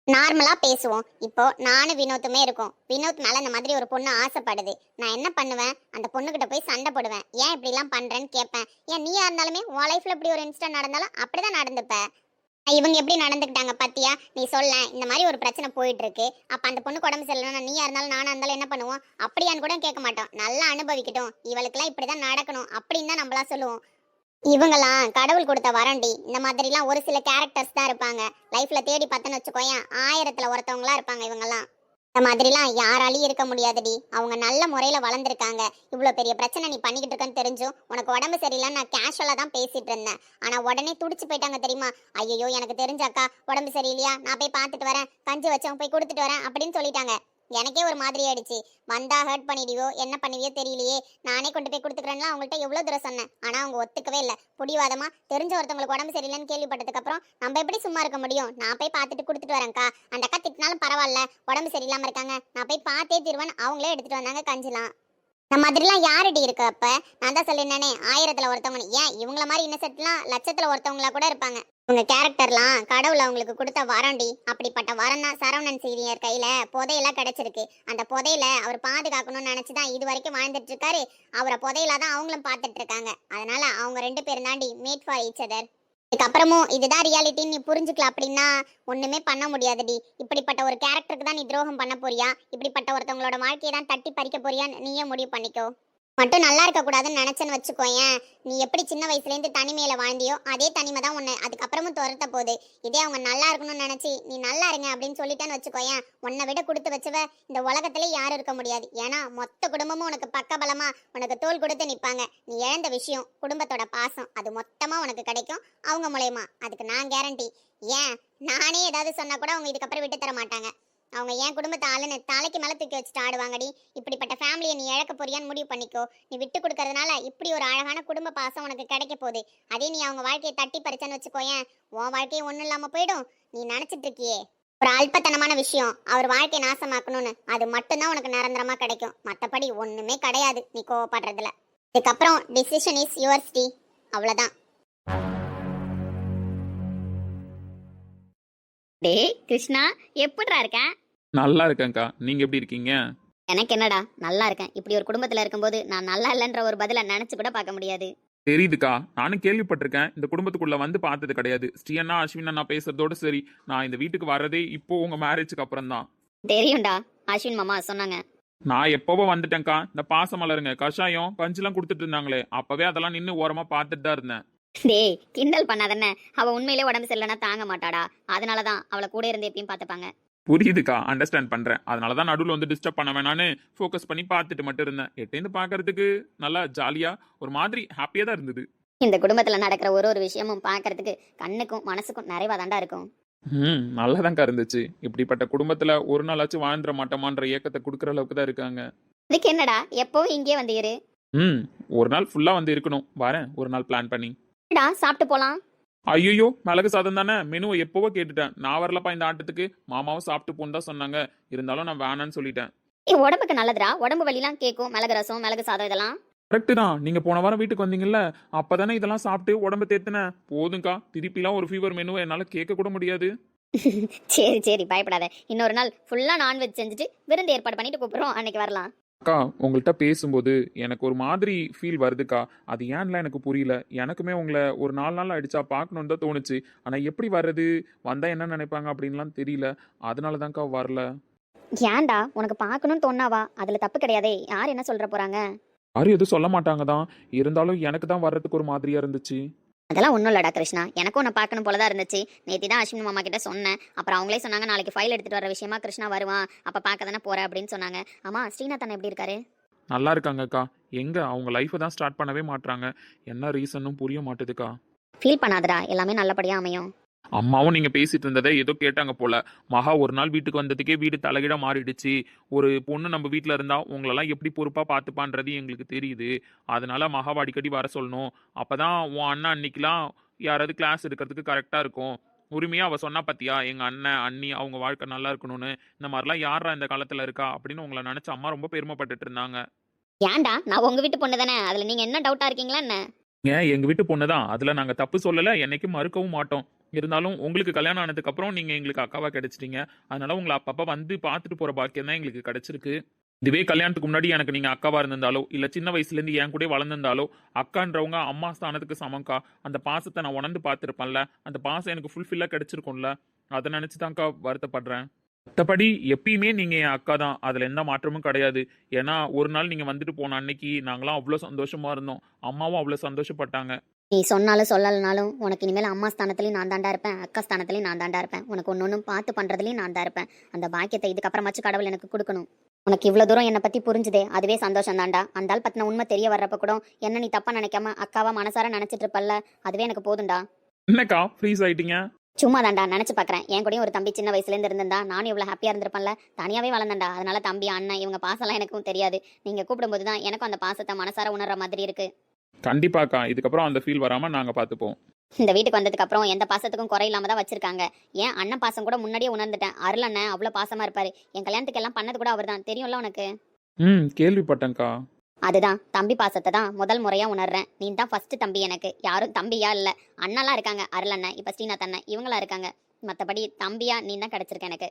நார்மலா பேசுவோம். இப்போ நானும் வினோத்துமே இருக்கோம். வினோத்னால இந்த மாதிரி ஒரு பொண்ணு ஆசைப்படுது. நான் என்ன பண்ணுவேன்? அந்த பொண்ணுகிட்ட போய் சண்டை போடுவேன். ஏன் இப்படி எல்லாம் பண்றேன்னு கேட்பேன். ஏன் நீயா இருந்தாலுமே உன் லைஃப்ல இப்படி ஒரு இன்சிடென்ட் நடந்தாலும் அப்படிதான் நடந்துப்ப. இவங்க எப்படி நடந்துக்கிட்டாங்க பாத்தியா? நீ சொல்ல, இந்த மாதிரி ஒரு பிரச்சனை போயிட்டு இருக்கு. அப்ப அந்த பொண்ணு உடம்பு சரியில்லைன்னா நீயா இருந்தாலும் நானா இருந்தாலும் என்ன பண்ணுவோம்? அப்படியான்னு கூட கேட்க மாட்டோம். நல்லா அனுபவிக்கட்டும், இவளுக்குலாம் இப்படிதான் நடக்கணும் அப்படின்னு தான் நம்மளா சொல்லுவோம். இவங்கெல்லாம் கடவுள் கொடுத்த வரண்டி. இந்த மாதிரிலாம் ஒரு சில கேரக்டர்ஸ் தான் இருப்பாங்க. லைஃப்ல தேடி பார்த்தேன்னு வச்சுக்கோயேன், 1000த்துல ஒருத்தவங்களா இருப்பாங்க இவங்கெல்லாம். இந்த மாதிரிலாம் யாராலையும் இருக்க முடியாதுடி. அவங்க நல்ல முறையில வளர்ந்துருக்காங்க. இவ்வளவு பெரிய பிரச்சனை நீ பண்ணிக்கிட்டு இருக்கன்னு தெரிஞ்சும் உனக்கு உடம்பு சரியில்லைன்னு நான் கேஷுவலா தான் பேசிட்டு இருந்தேன். ஆனா உடனே துடிச்சு போயிட்டாங்க தெரியுமா? ஐயோ எனக்கு தெரிஞ்சாக்கா உடம்பு சரியில்லையா, நான் போய் பார்த்துட்டு வரேன், கஞ்சி வச்சவன் போய் கொடுத்துட்டு வரேன் அப்படின்னு சொல்லிட்டாங்க. எனக்கே ஒரு மாதிரி ஆயிடுச்சு. வந்தா ஹர்ட் பண்ணிடுவியோ என்ன பண்ணுவியோ தெரியலையே, நானே கொண்டு போய் கொடுத்துக்கிறேன்னா அவங்கள்ட்ட எவ்வளோ தூரம் சொன்னேன். ஆனால் அவங்க ஒத்துக்கவே இல்லை. புடிவாதமா தெரிஞ்ச ஒருத்தவங்களுக்கு உடம்பு சரியில்லைன்னு கேள்விப்பட்டதுக்கு அப்புறம் நம்ம எப்படி சும்மா இருக்க முடியும்? நான் போய் பார்த்துட்டு கொடுத்துட்டு வரேன்க்கா. அந்த அக்கா திட்டினாலும் பரவாயில்ல, உடம்பு சரியில்லாமல் இருக்காங்க, நான் போய் பார்த்தே தீர்வேன். அவங்களே எடுத்துட்டு வந்தாங்க கஞ்சிலாம். இந்த மாதிரிலாம் யாரடி இருக்கு? அப்ப நான் தான் சொல்லினேனே, 1000ல் ஒருத்தவங்க. ஏன் இவங்கள மாதிரி இன்னசென்ட்லாம் லட்சத்துல ஒருத்தவங்களா கூட இருப்பாங்க. உங்க கேரக்டர்லாம் கடவுள் அவங்களுக்கு கொடுத்த வரம்டி. அப்படிப்பட்ட வரம் தான் சரவணன் சீனியர் கையில புதையெல்லாம் கிடைச்சிருக்கு. அந்த புதையில அவர் பாதுகாக்கணும்னு நினைச்சுதான் இது வரைக்கும் வாழ்ந்துட்டு இருக்காரு. அவரை புதையலாதான் அவங்களும் பார்த்துட்டு இருக்காங்க. அதனால அவங்க 2 பேரும் தாண்டி மேட் ஃபார் ஈச் அதர். இதுக்கப்புறமும் இதுதான் ரியாலிட்டின்னு நீ புரிஞ்சுக்கல அப்படின்னா ஒண்ணுமே பண்ண முடியாதுடி. இப்படிப்பட்ட ஒரு கேரக்டருக்கு தான் நீ துரோகம் பண்ண போறியா, இப்படிப்பட்ட ஒருத்தவங்களோட வாழ்க்கையை தான் தட்டி பறிக்க போறியான்னு நீயே முடிவு பண்ணிக்கோ. மட்டும் நல்லா இருக்க கூடாதுன்னு நினைச்சேன்னு வச்சுக்கோயேன், நீ எப்படி சின்ன வயசுலேருந்து தனிமையில வாழ்ந்தியோ அதே தனிமை தான் உன்னை அதுக்கப்புறமும் துரத்த போகுது. இதே அவங்க நல்லா இருக்கணும்னு நினைச்சு நீ நல்லா இருங்க அப்படின்னு சொல்லிட்டேன்னு வச்சுக்கோயேன், உன்னை விட கொடுத்து வச்சவ இந்த உலகத்திலே யாரும் இருக்க முடியாது. ஏன்னா மொத்த குடும்பமும் உனக்கு பக்கபலமா உனக்கு தோள் கொடுத்து நிற்பாங்க. நீ இழந்த விஷயம் குடும்பத்தோட பாசம் அது மொத்தமா உனக்கு கிடைக்கும் அவங்க மூலயமா. அதுக்கு நான் கேரண்டி. ஏன் நானே ஏதாவது சொன்னா கூட அவங்க இதுக்கப்புறம் விட்டு தர மாட்டாங்க. அவங்க என் குடும்பத்தை ஆளுன்னு தலைக்கு மேலே தூக்கி வச்சுட்டு ஆடுவாங்கடி. இப்படிப்பட்ட ஃபேமிலியை நீ இழக்க போறியான்னு முடிவு பண்ணிக்கோ. நீ விட்டு கொடுக்கறதுனால இப்படி ஒரு அழகான குடும்ப பாசம் உனக்கு கிடைக்க போகுது. அதே நீ அவங்க வாழ்க்கையை தட்டி பறிச்சேன்னு வச்சுக்கோயேன், உன் வாழ்க்கையை ஒன்றும் இல்லாமல் போயிடும். நீ நினச்சிட்டு இருக்கியே ஒரு அல்பத்தனமான விஷயம் அவர் வாழ்க்கையை நாசமாக்கணும்னு, அது மட்டும்தான் உனக்கு நிரந்தரமாக கிடைக்கும். மற்றபடி ஒன்றுமே கிடையாது நீ கோவப்படுறதுல. இதுக்கப்புறம் டிசிஷன் இஸ் யுவர்ஸ் டி. அவ்வளோதான். டேய் கிருஷ்ணா, எப்படிடா இருக்க? நல்லா இருக்கேன்க்கா, நீங்க எப்படி இருக்கீங்க? எனக்கு என்னடா, நல்லா இருக்கேன். இப்படி ஒரு குடும்பத்துல இருக்கும்போது நான் நல்லா இல்லைன்ற ஒரு பதில நினைச்சு கூட பார்க்க முடியாது. தெரியுதுக்கா, நானும் கேள்விப்பட்டிருக்கேன். இந்த குடும்பத்துக்குள்ள வந்து பார்த்தது கிடையாது. ஸ்ரீயண்ணா அஸ்வின் அண்ணா பேசுறதோட சரி, நான் இந்த வீட்டுக்கு வர்றதே இப்போ உங்க மேரேஜுக்கு அப்புறம் தான். தெரியும்டா, அஸ்வின் மாமா சொன்னாங்க. நான் எப்பவோ வந்துட்டேன்க்கா. இந்த பாசம் மலருங்க கஷாயம் கஞ்சிலாம் கொடுத்துட்டு இருந்தாங்களே, அப்பவே அதெல்லாம் நின்று ஓரமா பார்த்துட்டு தான் இருந்தேன். டேய் கிண்டல் பண்ணாதண்ணே, அவ உண்மையிலே உடம்பு சரியில்லைன்னா தாங்க மாட்டாடா. அதனாலதான் அவளை கூட இருந்து எப்பயும் பார்த்துப்பாங்க. புரியுதுக்கா, அண்டர்ஸ்டாண்ட் பண்றேன். அதனாலதான் நடுவில் வந்து டிஸ்டர்ப் பண்ண வேணான்னு ஃபோக்கஸ் பண்ணி பார்த்துட்டு மட்டும் இருந்தேன். எட்டேந்து பார்க்கறதுக்கு நல்லா ஜாலியா ஒரு மாதிரி ஹாப்பியா தான் இருந்தது. இந்த குடும்பத்துல நடக்கிற ஒரு ஒரு விஷயமும் பார்க்கறதுக்கு கண்ணுக்கும் மனசுக்கும் நிறைவா தாண்டா இருக்கும். நல்லாதான்க்கா இருந்துச்சு. இப்படிப்பட்ட குடும்பத்துல ஒரு நாளாச்சும் வாழ்ந்துட மாட்டோமான்ற ஏக்கத்தை கொடுக்குற அளவுக்கு தான் இருக்காங்க. இதுக்கு என்னடா, எப்பவும் இங்கே வந்து இரு. ஒரு நாள் ஃபுல்லா வந்து இருக்கணும். வரேன் ஒரு நாள் பிளான் பண்ணி. சாப்பிட்டு போலாம். ஐயோ, மிளகு சாதம் தானே, மெனுவை எப்பவோ கேட்டுட்டேன். நான் வரலப்பா இந்த ஆட்டத்துக்கு. மாமாவும் சாப்பிட்டு போன்னு தான் சொன்னாங்க. இருந்தாலும் நான் வேணான்னு சொல்லிட்டேன். உடம்புக்கு நல்லதுடா, உடம்பு வலிலாம் கேட்கும். மிளகு ரசம் மிளகு சாதம் இதெல்லாம் கரெக்டு தான். நீங்க போன வாரம் வீட்டுக்கு வந்தீங்கல்ல, அப்பதானே இதெல்லாம் சாப்பிட்டு உடம்பு தேத்துனேன். போதும்க்கா, திருப்பிலாம் ஒரு ஃபீவர் மெனுவை என்னால கேட்க கூட முடியாது. சரி சரி, பயப்படாத. இன்னொரு நாள் ஃபுல்லா நான்வெஜ் செஞ்சுட்டு விருந்து ஏற்பாடு பண்ணிட்டு கூப்பிடுறோம், அன்னைக்கு வரலாம். அக்கா, உங்கள்கிட்ட பேசும்போது எனக்கு ஒரு மாதிரி ஃபீல் வருதுக்கா. அது ஏன்லாம் எனக்கு புரியல. எனக்குமே உங்களை ஒரு 4 நாள் ஆயிடுச்சா பார்க்கணுன்னு தான் தோணுச்சு. ஆனால் எப்படி வர்றது, வந்தால் என்ன நினைப்பாங்க அப்படின்லாம் தெரியல. அதனால தான்க்கா வரல. ஏன்டா, உனக்கு பார்க்கணும்னு தோணாவா? அதில் தப்பு கிடையாதே. யார் என்ன சொல்ற போறாங்க? யாரும் எதுவும் சொல்ல மாட்டாங்க தான். இருந்தாலும் எனக்கு தான் வர்றதுக்கு ஒரு மாதிரியா இருந்துச்சு. அதெல்லாம் ஒன்றும் இல்லடா கிருஷ்ணா, எனக்கும் உன்னை பார்க்கணும் போல தான் இருந்துச்சு. நேற்று தான் அஸ்வின் மாமா கிட்ட சொன்னேன். அப்புறம் அவங்களே சொன்னாங்க நாளைக்கு ஃபைல் எடுத்துட்டு வர விஷயமா கிருஷ்ணா வருவான், அப்போ பார்க்க தானே போற அப்படின்னு சொன்னாங்க. ஆமா, ஸ்ரீநாதன் எப்படி இருக்காரு? நல்லா இருக்காங்கக்கா. எங்க அவங்க லைஃப்பை தான் ஸ்டார்ட் பண்ணவே மாட்றாங்க. என்ன ரீசனும் புரிய மாட்டுதுக்கா. ஃபீல் பண்ணாதடா, எல்லாமே நல்லபடியா அமையும். அம்மாவும் நீங்க பேசிட்டு இருந்ததை ஏதோ கேட்டாங்க போல. மகா ஒரு நாள் வீட்டுக்கு வந்ததுக்கே வீடு தலைகீழ மாறிடுச்சு. ஒரு பொண்ணு நம்ம வீட்டில் இருந்தா உங்களெல்லாம் எப்படி பொறுப்பா பார்த்துப்பான்றது எங்களுக்கு தெரியுது. அதனால மகாவை அடிக்கடி வர சொல்லணும். அப்பதான் உன் அண்ணன் அன்னைக்கெல்லாம் யாராவது கிளாஸ் எடுக்கிறதுக்கு கரெக்டா இருக்கும். உரிமையா அவ சொன்னா பாத்தியா, எங்க அண்ணன் அண்ணி அவங்க வாழ்க்கை நல்லா இருக்கணும்னு. இந்த மாதிரிலாம் யாரா இந்த காலத்துல இருக்கா அப்படின்னு உங்களை நினைச்சு அம்மா ரொம்ப பெருமைப்பட்டுட்டு இருந்தாங்க. ஏன்டா, நான் உங்க வீட்டு பொண்ணு தானே, அதுல நீங்க என்ன டவுட்டா இருக்கீங்களா என்ன? ஏன் எங்க வீட்டு பொண்ணுதான், அதுல நாங்க தப்பு சொல்லல, என்னைக்கும் மறுக்கவும் மாட்டோம். இருந்தாலும் உங்களுக்கு கல்யாணம் ஆனதுக்கு அப்புறம் நீங்க எங்களுக்கு அக்காவா கிடைச்சிட்டீங்க. அதனால உங்களை அப்பப்ப வந்து பார்த்துட்டு போற பாக்கியம் தான் எங்களுக்கு கிடைச்சிருக்கு. இதுவே கல்யாணத்துக்கு முன்னாடி எனக்கு நீங்க அக்காவா இருந்திருந்தாலோ இல்ல சின்ன வயசுல இருந்து என் கூட வளர்ந்திருந்தாலோ அக்கான்றவங்க அம்மா ஸ்தானத்துக்கு சமம்க்கா. அந்த பாசத்தை நான் உணர்ந்து பார்த்துருப்பேன்ல, அந்த பாசம் எனக்கு ஃபுல்ஃபில்லா கிடைச்சிருக்கும்ல. அதை நினைச்சுதான்க்கா வருத்தப்படுறேன். மற்றபடி எப்பயுமே நீங்க என் அக்கா தான், அதுல எந்த மாற்றமும் கிடையாது. ஏன்னா ஒரு நாள் நீங்க வந்துட்டு போன அன்னைக்கு நாங்களாம் அவ்வளோ சந்தோஷமா இருந்தோம். அம்மாவும் அவ்வளோ சந்தோஷப்பட்டாங்க. நீ சொன்னாலும் சொல்லலனாலும் உனக்கு இனிமேல் அம்மா ஸ்தானத்துலையும் நான் தாண்டா இருப்பேன், அக்கா ஸ்தானத்துலையும் நான் தாண்டா இருப்பேன். உனக்கு ஒன்னொன்னும் பார்த்து பண்றதுலையும் நான் தான் இருப்பேன். அந்த பாக்கியத்தை இதுக்கப்புறமாச்சும் கடவுள் எனக்கு கொடுக்கணும். உனக்கு இவ்வளோ தூரம் என்னை பற்றி புரிஞ்சுதே, அதுவே சந்தோஷம் தாண்டா. அந்த ஆள் பற்றின உண்மை தெரிய வர்றப்ப கூட என்ன நீ தப்பா நினைக்காம அக்காவா மனசார நினைச்சிட்டு இருப்பல்ல, அதுவே எனக்கு போதும்டா. என்னக்கா ஃப்ரீஸ் ஆயிட்டீங்க? சும்மா தாண்டா நினைச்சு பாக்குறேன். என் கூடயும் ஒரு தம்பி சின்ன வயசுல இருந்து இருந்திருந்தா நானும் இவ்வளவு ஹாப்பியா இருந்திருப்பேன்ல. தனியாவே வளர்ந்தேன்டா. அதனால தம்பி அண்ணன் இவங்க பாசம்லாம் எனக்கும் தெரியாது. நீங்க கூப்பிடும்போது தான் எனக்கும் அந்த பாசத்தை மனசார உணர்ற மாதிரி இருக்கு. கண்டிப்பாக்கா, இதுக்கப்புறம் அந்த ஃபீல் வராம நாங்க பாத்துப்போம். இந்த வீட்டுக்கு வந்ததுக்கு அப்புறம் எந்த பாசத்துக்கும் குறை இல்லாம தான் வச்சிருக்காங்க. ஏன் அண்ணன் பாசம் கூட முன்னாடியே உணர்ந்துட்டேன். அருள் அண்ணன் அவ்வளவு பாசமா இருப்பாரு. என் கல்யாணத்துக்கு எல்லாம் பண்ணது கூட அவர் தான். தெரியும்ல உனக்கு. கேள்விப்பட்டேன்க்கா. அதுதான் தம்பி பாசத்தை தான் முதல் முறையா உணர்றேன். நீ தான் ஃபர்ஸ்ட் தம்பி எனக்கு. யாரும் தம்பியா இல்ல. அண்ணெல்லாம் இருக்காங்க, அருள் அண்ணன், இப்ப ஸ்ரீநாத் அண்ணன், இவங்களா இருக்காங்க. மத்தபடி தம்பியா நீ தான் கிடைச்சிருக்க எனக்கு.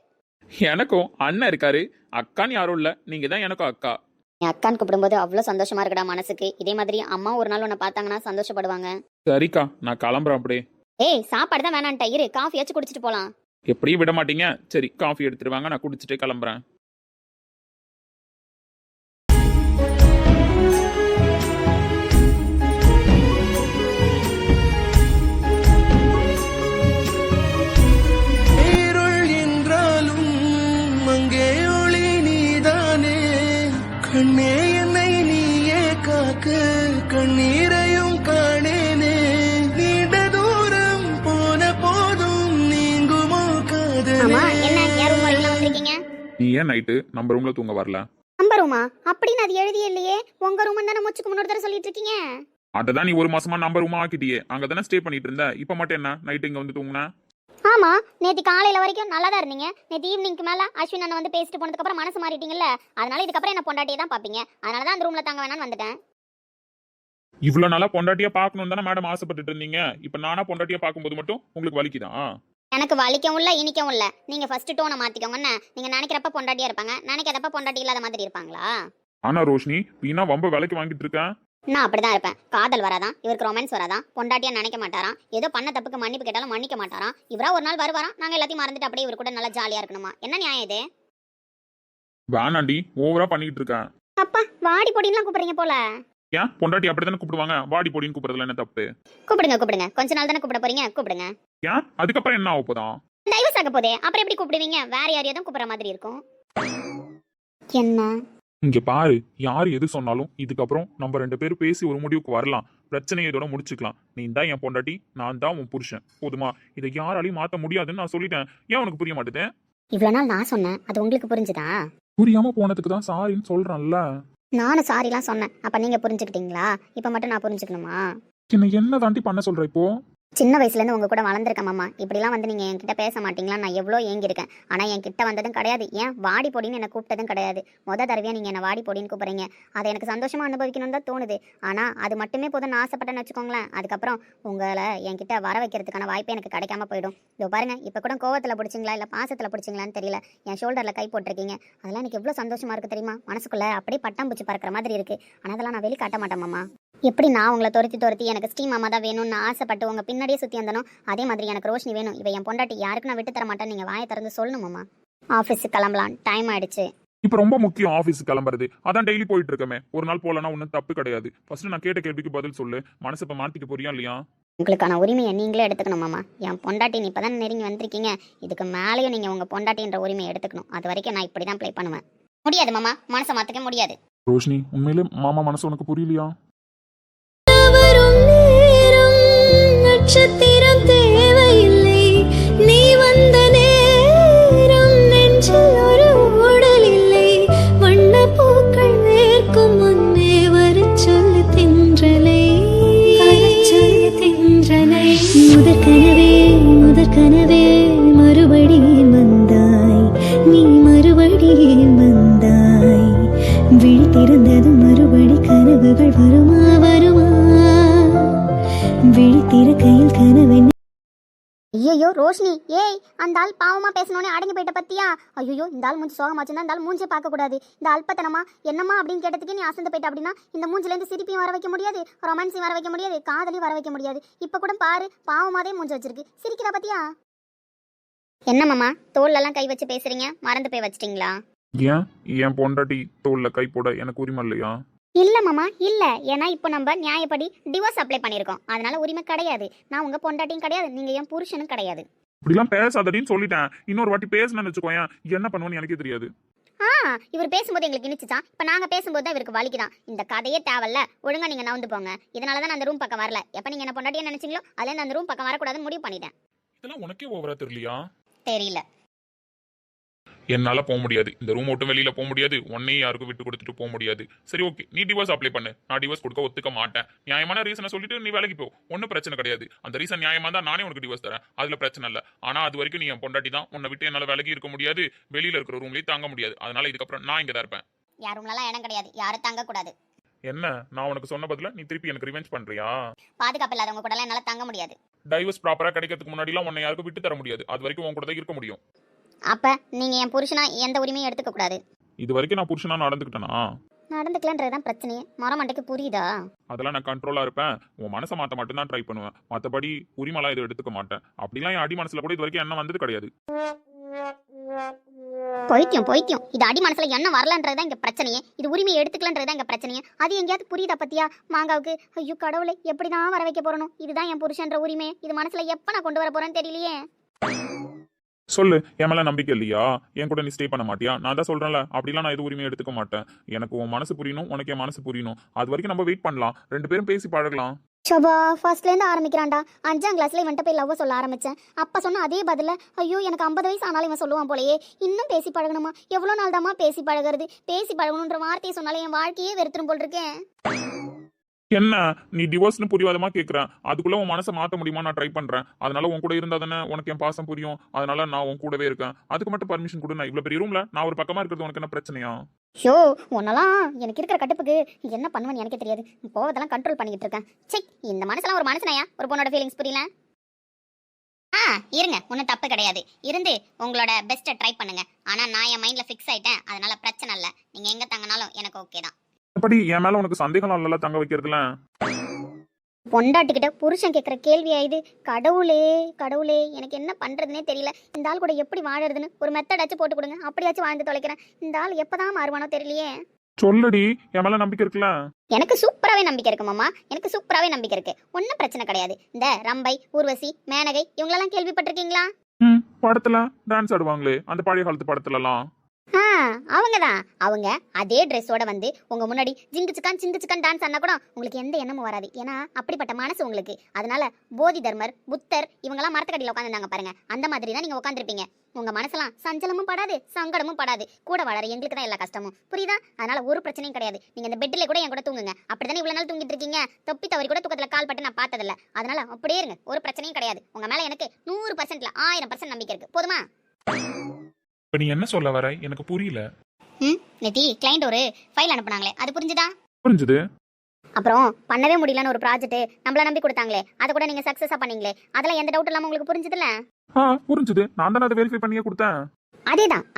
எனக்கும் அண்ணன் இருக்காரு, அக்கான்னு யாரும் இல்ல. நீங்க தான் எனக்கும் அக்கா. என் அக்கான்னு கூப்பிடும்போது அவ்வளவு சந்தோஷமா இருக்குடா மனசுக்கு. இதே மாதிரி அம்மா ஒரு நாள் உன்னை பார்த்தாங்கன்னா சந்தோஷப்படுவாங்க. சரிக்கா, நான் கிளம்புறேன். அப்படியே ஏய், சாப்பாடு தான் வேணான்ட்ட இரு, காஃபி வச்சு குடிச்சிட்டு போலாம். எப்படியும் விட மாட்டீங்க. சரி, காஃபி எடுத்துட்டு வாங்க, நான் குடிச்சிட்டு கிளம்புறேன். இருள் என்றாலும் அங்கே ஒளி நீதானே கண்ணே என்னை நீயே காக்க கண்ணீரையும் காணேனே நீண்ட தூரம் போன போதும் நீங்குமோ ஆமா, காதலே என்ன யார் ரூம் வரைக்கும் வந்திருக்கீங்க? நீ ஏன் நைட்டு நம்ம ரூம்ல தூங்க வரல? நம்ம ரூமா? அப்படின்னு அது எழுதியே இல்லையே. உங்க ரூம் தானே மூச்சுக்கு முன்னொரு தடவை சொல்லிட்டு இருக்கீங்க. அததான் நீ ஒரு மாசமா நம்ம ரூமா ஆக்கிட்டியே. அங்கதானே ஸ்டே பண்ணிட்டு இருந்த. இப்ப மட்டும் என்ன நைட்டு இங்க வந்து தூங்குன? ஆமா, நேத்து காலையில வரைக்கும் நல்லா தான் இருந்தீங்க. நேத்து ஈவினிங்க்கு மேல அஸ்வின் அண்ணன் வந்து பேசிட்டு போனதுக்கு அப்புறம் மனசு மாறிட்டீங்கல்ல. அதனால இதுக்கப்புறம் என்ன பொண்டாட்டியே தான் பாப்பீங்க. அதனால தான் அந்த ரூம்ல தங்க வேணாம்னு வந்துட்டேன். இவ்வளவு நாளா பொண்டாட்டியா பாக்கணும் தானே மேடம் ஆசைப்பட்டுட்டு இருந்தீங்க. இப்ப நானா பொண்டாட்டியா பாக்கும்போது மட்டும் உங்களுக்கு வலிக்குதான்? எனக்கு வலிக்கவும் இல்ல இனிக்கவும் இல்ல. நீங்க ஃபர்ஸ்ட் டோனை மாத்திக்கோங்கன்னு. நீங்க நினைக்கிறப்ப பொண்டாட்டியா இருப்பாங்க, நினைக்கிறப்ப பொண்டாட்டி இல்லாத மாதிரி இருப்பாங்களா? ஆனா ரோஷினி, வீணா வம்ப விலைக்கு வாங்கிட்டு இருக்கேன். நான் அப்படிதான் இருப்பேன். காதல் வராதான், இவருக்கு ரொமான்ஸ் வராதான், பொண்டாட்டியா நினைக்க மாட்டாராம், ஏதோ பண்ண தப்புக்கு மன்னிப்பு கேட்டாலும் மன்னிக்க மாட்டாராம். இவரா ஒரு நாள் வருவாராம், நாங்க எல்லாத்தையும் மறந்துட்டு அப்படியே இவர் கூட நல்லா ஜாலியா இருக்கணுமா? என்ன நியாயம் இது? வேணாண்டி, ஓவரா பண்ணிட்டு இருக்கேன். அப்பா, வாடி பொடின்லாம் கூப்பிடுறீங்க போல. ஏன் பொண்டாட்டி அப்படித்தானே கூப்பிடுவாங்க? வாடி பொடின்னு கூப்பிடுறதுல என்ன தப்பு? கூப்பிடுங்க கூப்பிடுங்க, கொஞ்ச நாள் தானே கூப்பிட போறீங்க, கூப்பிடுங்க. ஏன் அதுக்கப்புறம் என்ன ஆக போதான்? டைவர்ஸ் ஆக போதே, அப்புறம் எப்படி கூப்பிடுவீங்க? வேற யாரையும் தான் கூப்பிடுற மாதிரி இருக்கும். என்ன? இங்க பாரு, யார் எது சொன்னாலும் இதுக்கப்புறம் நம்ம 2 பேரும் பேசி ஒரு முடிவுக்கு வரலாம். பிரச்சனையை இதோட முடிச்சுக்கலாம். நீ தான் என் பொண்டாட்டி, நான் தான் உன் புருஷன். போதுமா? இதை யாராலையும் மாத்த முடியாதுன்னு நான் சொல்லிட்டேன். ஏன் உனக்கு புரிய மாட்டேது? இவ்வளவு நாள் நான் சொன்னேன், அது உங்களுக்கு புரிஞ்சுதா? புரியாம போனதுக்கு தான் சாரின்னு சொல்றேன்ல. நானும் சாரிலாம் சொன்னேன், அப்ப நீங்க புரிஞ்சுக்கிட்டீங்களா? இப்ப மட்டும் நான் புரிஞ்சுக்கணுமா? என்ன தாண்டி பண்ண சொல்ற இப்போ? சின்ன வயசுல இருந்து உங்க கூட வளர்ந்துருக்கேன் மாமா. இப்படிலாம் வந்து நீங்க என்கிட்ட பேச மாட்டீங்களா? நான் எவ்வளோ ஏங்கியிருக்கேன். ஆனா என்கிட்ட வந்ததும் கிடையாது. ஏன் வாடி பொடின்னு என்ன கூப்பிட்டதும் கிடையாது. தடவையா நீங்க என்ன வாடி பொடின்னு கூப்பிடுறீங்க. அதை எனக்கு சந்தோஷமா அனுபவிக்கணும்னு தான் தோணுது. ஆனா அது மட்டுமே போதும் நான் ஆசைப்பட்டேன்னு வச்சுக்கோங்களேன். அதுக்கப்புறம் உங்களை என்கிட்ட வர வைக்கிறதுக்கான வாய்ப்பே எனக்கு கிடைக்காம போயிடும். இதோ பாருங்க, இப்ப கூட கோவத்துல பிடிச்சிங்களா இல்ல பாசத்துல பிடிச்சிங்களான்னு தெரியல, என் ஷோல்டர்ல கை போட்டிருக்கீங்க. அதெல்லாம் எனக்கு எவ்வளவு சந்தோஷமா இருக்கு தெரியுமா? மனசுக்குள்ள அப்படியே பட்டாம்பூச்சி பறக்கிற மாதிரி இருக்கு. ஆனா அதெல்லாம் நான் வெளிக்காட்ட மாட்டேன் மாமா. எப்படி நான் உங்களை துரத்தி எனக்கு ஸ்ரீ மாமா தான் வேணும்னு ஆசைப்பட்டு உங்க பின்னாடியே சுத்தி வந்தனோ, அதே மாதிரி எனக்கு ரோஷினி வேணும். இவ என் பொண்டாட்டி, யாருக்கு நான் விட்டு தர மாட்டேன். நீங்க வாயை திறந்து சொல்லணுமாமா. ஆஃபீஸுக்கு கிளம்பலாம், டைம் ஆயிடுச்சு. இப்ப ரொம்ப முக்கியம் ஆபீஸ் கிளம்புறது. அதான் டெய்லி போயிட்டு இருக்கமே. ஒரு நாள் போலனா ஒன்னும் தப்பு கிடையாது. ஃபர்ஸ்ட் நான் கேட்ட கேள்விக்கு பதில் சொல்லு. மனசை இப்ப மாத்திக்க போறியா இல்லையா? உங்களுக்கான உரிமையை நீங்களே எடுத்துக்கணும் மாமா. என் பொண்டாட்டி இப்பதான் நெருங்கி வந்திருக்கீங்க. இதுக்கு மேலேயும் நீங்க உங்க பொண்டாட்டின்ற உரிமையை எடுத்துக்கணும். அது வரைக்கும் நான் இப்படிதான் ப்ளே பண்ணுவேன். முடியாது மாமா, மனசை மாத்திக்க முடியாது. ரோஷினி, உண்மையிலே மாமா மனசு உனக்கு புரியலையா? நட்சத்திரம் தேவையில்லை, நீ வந்த நேரம் நெஞ்சில் ஒரு ஊடல் இல்லை. வண்ண பூக்கள் வேர்க்கும் முன்னே வரச் சொல்லு தென்றலை, தென்றலை. முதற்கனவே மறுபடியும் வந்தாய், நீ மறுபடியும் வந்தாய். விழித்திருந்ததும் மறுபடி கனவுகள் வருமா வருமா? விழித்திருக்கையில் கனவு. ஐயோ ரோஷினி, ஏய், அந்த ஆள் பாவமா பேசணும்னே அடங்கி போயிட்ட பத்தியா? ஐயோ, இந்த ஆள் மூஞ்சி சோகமாச்சுன்னா இந்த ஆள் மூஞ்சே பார்க்க கூடாது. இந்த அல்பத்தனமா என்னம்மா அப்படின்னு கேட்டதுக்கே நீ அசந்து போயிட்ட அப்படின்னா இந்த மூஞ்சில இருந்து சிரிப்பையும் வர வைக்க முடியாது, ரொமான்ஸையும் வர வைக்க முடியாது, காதலையும் வர வைக்க முடியாது. இப்ப கூட பாரு, பாவமாதே மூஞ்சி வச்சிருக்கு. சிரிக்கிறா பத்தியா? என்ன மாமா, தோல்ல எல்லாம் கை வச்சு பேசுறீங்க? மறந்து போய் வச்சிட்டீங்களா? ஏன் என் பொண்டாட்டி தோல்ல கை போட எனக்கு உரிமை இல்லையா? இல்ல மாமா, இல்ல. ஏன்னா இப்போ நம்ம நியாயப்படி டிவோர்ஸ் அப்ளை பண்ணிருக்கோம். அதனால உரிமை கிடையாது. நான் உங்க பொண்டாட்டியும் கிடையாது, நீங்க என் புருஷனும் கிடையாது. இப்படிலாம் பேசாதடின்னு சொல்லிட்டேன். இன்னொரு வாட்டி பேசணும்னு வச்சுக்கோயேன், என்ன பண்ணுவேன்னு எனக்கே தெரியாது. இவர் பேசும்போது எங்களுக்கு இனிச்சுச்சான். இப்ப நாங்க பேசும்போது தான் இவருக்கு வலிக்குதான். இந்த கதையே தேவையில்ல. ஒழுங்கா நீங்க நவுந்து போங்க. இதனாலதான் நான் அந்த ரூம் பக்கம் வரல. எப்ப நீங்க என்ன பொண்டாட்டியா நினைச்சீங்களோ அதுல இருந்து அந்த ரூம் பக்கம் வரக்கூடாதுன்னு முடிவு பண்ணிட்டேன். இதெல்லாம் உனக்கே ஓவரா தெரியலையா? தெரியல. என்னால போக முடியாது. இந்த ரூம் விட்டு வெளியில போக முடியாது. உன்னையும் யாருக்கும் விட்டு கொடுத்துட்டு போக முடியாது. சரி ஓகே, நீ டிவோர்ஸ் அப்ளை பண்ணு. நான் டிவோர்ஸ் கொடுக்க ஒத்துக்க மாட்டேன். நியாயமான ரீசனை சொல்லிட்டு நீ வேலைக்கு போ. ஒன்றும் பிரச்சனை கிடையாது. அந்த ரீசன் நியாயமா தான் நானே உனக்கு டிவோர்ஸ் தரேன். அதுல பிரச்சனை இல்லை. ஆனா அது வரைக்கும் நீ என் பொண்டாட்டி தான். உன்னை விட்டு என்னால வேலைக்கு இருக்க முடியாது. வெளியில இருக்கிற ரூம்லயே தாங்க முடியாது. அதனால இதுக்கப்புறம் நான் இங்க தான் இருப்பேன். யார் ரூம்லலாம் இடம் கிடையாது. யாரும் தங்க கூடாது. என்ன, நான் உனக்கு சொன்ன பதில நீ திருப்பி எனக்கு ரிவெஞ்ச் பண்றியா? பாதுகாப்பு இல்லாதவங்க கூட என்னால தங்க முடியாது. டைவர்ஸ் ப்ராப்பரா கிடைக்கிறதுக்கு முன்னாடிலாம் உன்னை யாருக்கும் விட்டு தர முடியாது. அது வரைக்கும் உன் கூட தான் இருக்க முடியும். அப்ப நீங்க என் புருஷனா எந்த உரிமையும் எடுத்துக்க கூடாது. இது வரைக்கும் நான் புருஷனா நடந்துக்கிட்டேனா? நடந்துக்கலன்றதுதான் பிரச்சனையே. மரமண்டைக்கு புரியுதா? அதெல்லாம் நான் கண்ட்ரோலா இருப்பேன். உன் மனசை மாத்த மட்டும் தான் ட்ரை பண்ணுவேன். மத்தபடி உரிமைலாம் இது எடுத்துக்க மாட்டேன். அப்படிலாம் என் அடி மனசுல கூட இது வரைக்கும் என்ன வந்தது கிடையாது. பைத்தியம். இது அடி மனசுல என்ன வரலன்றதுதான் இங்க பிரச்சனையே. இது உரிமையை எடுத்துக்கலன்றதுதான் இங்க பிரச்சனையே. அது எங்கேயாவது புரியுதா பத்தியா? மாங்காவுக்கு ஐயோ கடவுளே எப்படிதான் வர வைக்க போறணும். இதுதான் என் புருஷன்ற உரிமை. இது மனசுல எப்ப நான் கொண்டு வர போறேன்னு தெரியலையே. சொல்லு, என் மேல நம்பிக்கை இல்லையா? என் கூட நீ ஸ்டே பண்ண மாட்டியா? நான் தான் சொல்றேன்ல, அப்படிலாம் நான் எது உரிமையை எடுத்துக்க மாட்டேன். எனக்கு உன் மனசு புரியணும், உனக்கு என் மனசு புரியணும். அது வரைக்கும் நம்ம வெயிட் பண்ணலாம். 2 பேரும் பேசி பழகலாம். சபா ஃபர்ஸ்ட்லேருந்து ஆரம்பிக்கிறான்டா. 5ஆம் கிளாஸ்ல இவன்ட்ட போய் லவ் சொல்ல ஆரம்பிச்சேன். அப்ப சொன்ன அதே பதில ஐயோ எனக்கு 50 வயசு ஆனாலும் இவன் சொல்லுவான் போலயே. இன்னும் பேசி பழகணுமா? எவ்வளோ நாள் தாமா பேசி பழகிறது? பேசி பழகணுன்ற வார்த்தையை சொன்னாலே என் வாழ்க்கையே வெறுத்துரும் போல் இருக்கேன். என்ன நீ டிவோர்ஸ்னு புரியாதமா கேட்குறேன். அதுக்குள்ள உன் மனசை மாற்ற முடியுமா? நான் ட்ரை பண்றேன். அதனால உன் கூட இருந்தா தானே உனக்கு என் பாசம் புரியும். அதனால நான் உன் கூடவே இருக்கேன். அதுக்கு மட்டும் பர்மிஷன் கொடு. நான் இவ்வளவு பெரிய ரூம்ல நான் ஒரு பக்கமா இருக்கிறது உனக்கு என்ன பிரச்சனையா? ஷோ உன்னெல்லாம் எனக்கு இருக்கிற கட்டுப்புக்கு என்ன பண்ணுவேன்னு எனக்கே தெரியாது. போவதெல்லாம் கண்ட்ரோல் பண்ணிக்கிட்டு இருக்கேன். செக் இந்த மனசுலாம் ஒரு மனசுனையா? ஒரு பொண்ணோட ஃபீலிங்ஸ் புரியல. இருங்க, ஒன்றும் தப்பு கிடையாது. இருந்து உங்களோட பெஸ்ட்டை ட்ரை பண்ணுங்க. ஆனா நான் என் மைண்ட்ல ஃபிக்ஸ் ஆயிட்டேன். அதனால பிரச்சனை இல்லை. நீங்க எங்க தங்கினாலும் எனக்கு ஓகே தான். அப்படி என் மேல உனக்கு சந்தேகம் இல்ல தங்க வைக்கிறதுல? பொண்டாட்டிக்கிட்ட புருஷன் கேட்குற கேள்வியா இது? கடவுளே எனக்கு என்ன பண்றதுனே தெரியல. இந்த ஆள் கூட எப்படி வாழறதுன்னு ஒரு மெத்தடாச்சும் போட்டு கொடுங்க. அப்படியாச்சும் வாழ்ந்து தொலைக்கிறேன். இந்த ஆள் எப்பதான் மாறுவானோ தெரியலையே. சொல்லடி, என் மேல நம்பிக்கை இருக்குல்ல? எனக்கு சூப்பராகவே நம்பிக்கை இருக்கு மாமா. எனக்கு சூப்பராகவே நம்பிக்கை இருக்கு. ஒன்றும் பிரச்சனை கிடையாது. இந்த ரம்பை, ஊர்வசி, மேனகை இவங்களெல்லாம் கேள்விப்பட்டிருக்கீங்களா? படத்துல டான்ஸ் ஆடுவாங்களே, அந்த பழைய காலத்து படத்துலலாம். அவங்க அதே ட்ரெஸ்ஸோட வந்து உங்க முன்னாடி ஜிங்கு சிக்கன் டான்ஸ் ஆனா கூட உங்களுக்கு எந்த எண்ணமும் வராது. ஏன்னா அப்படிப்பட்ட மனசு உங்களுக்கு. அதனால போதி தர்மர், புத்தர் இவங்கெல்லாம் மரத்தக்கடியில் உட்காந்துருந்தாங்க பாருங்க. அந்த மாதிரி தான் நீங்க உட்காந்துருப்பீங்க. உங்க மனசெல்லாம் சஞ்சலமும் படாது, சங்கடமும் படாது. கூட வளர எங்களுக்கு தான் எல்லா கஷ்டமும். புரியுதா? அதனால ஒரு பிரச்சனையும் கிடையாது. நீங்க இந்த பெட்ல கூட என் கூட தூங்குங்க. அப்படித்தானே இவ்வளவு நாள் தூங்கிட்டு இருக்கீங்க. தொப்பி தவறி கூட தூக்கத்துல கால் பட்டு நான் பார்த்ததில்ல. அதனால அப்படியே இருங்க. ஒரு பிரச்சனையும் கிடையாது. உங்க மேல எனக்கு 100%ல 1000% நம்பிக்கை இருக்கு. போதுமா? இப்ப நீ என்ன சொல்ல வர? எனக்கு புரியல. நேத்தி கிளைண்ட் ஒரு ஃபைல் அனுப்புனாங்களே, அது புரிஞ்சுதா? புரிஞ்சுது. அப்புறம் பண்ணவே முடியலன்னு ஒரு ப்ராஜெக்ட் நம்மள நம்பி கொடுத்தாங்களே, அதை கூட நீங்க சக்சஸா பண்ணீங்களே, அதெல்லாம் எந்த டவுட் இல்லாம உங்களுக்கு புரிஞ்சுதுல? புரிஞ்சுது. நான் தானே அதை வெரிஃபை பண்ணியே கொடுத்தேன்.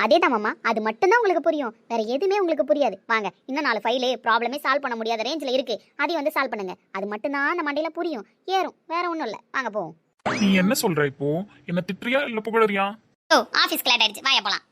அதேதான் மாமா. அது மட்டும்தான் உங்களுக்கு புரியும். வேற எதுவுமே உங்களுக்கு புரியாது. வாங்க, இன்னும் 4 ஃபைலு ப்ராப்ளமே சால்வ் பண்ண முடியாத ரேஞ்சில் இருக்கு. அதையும் வந்து சால்வ் பண்ணுங்க. அது மட்டும்தான் அந்த மண்டையில புரியும், ஏறும். வேற ஒன்றும் இல்லை. வாங்க போவோம். நீ என்ன சொல்ற இப்போ? என்ன திட்டுறியா இல்ல புகழறியா? ஆஃபீஸ்க்கு லேட் ஆயிடுச்சு. வாயா போலாம்.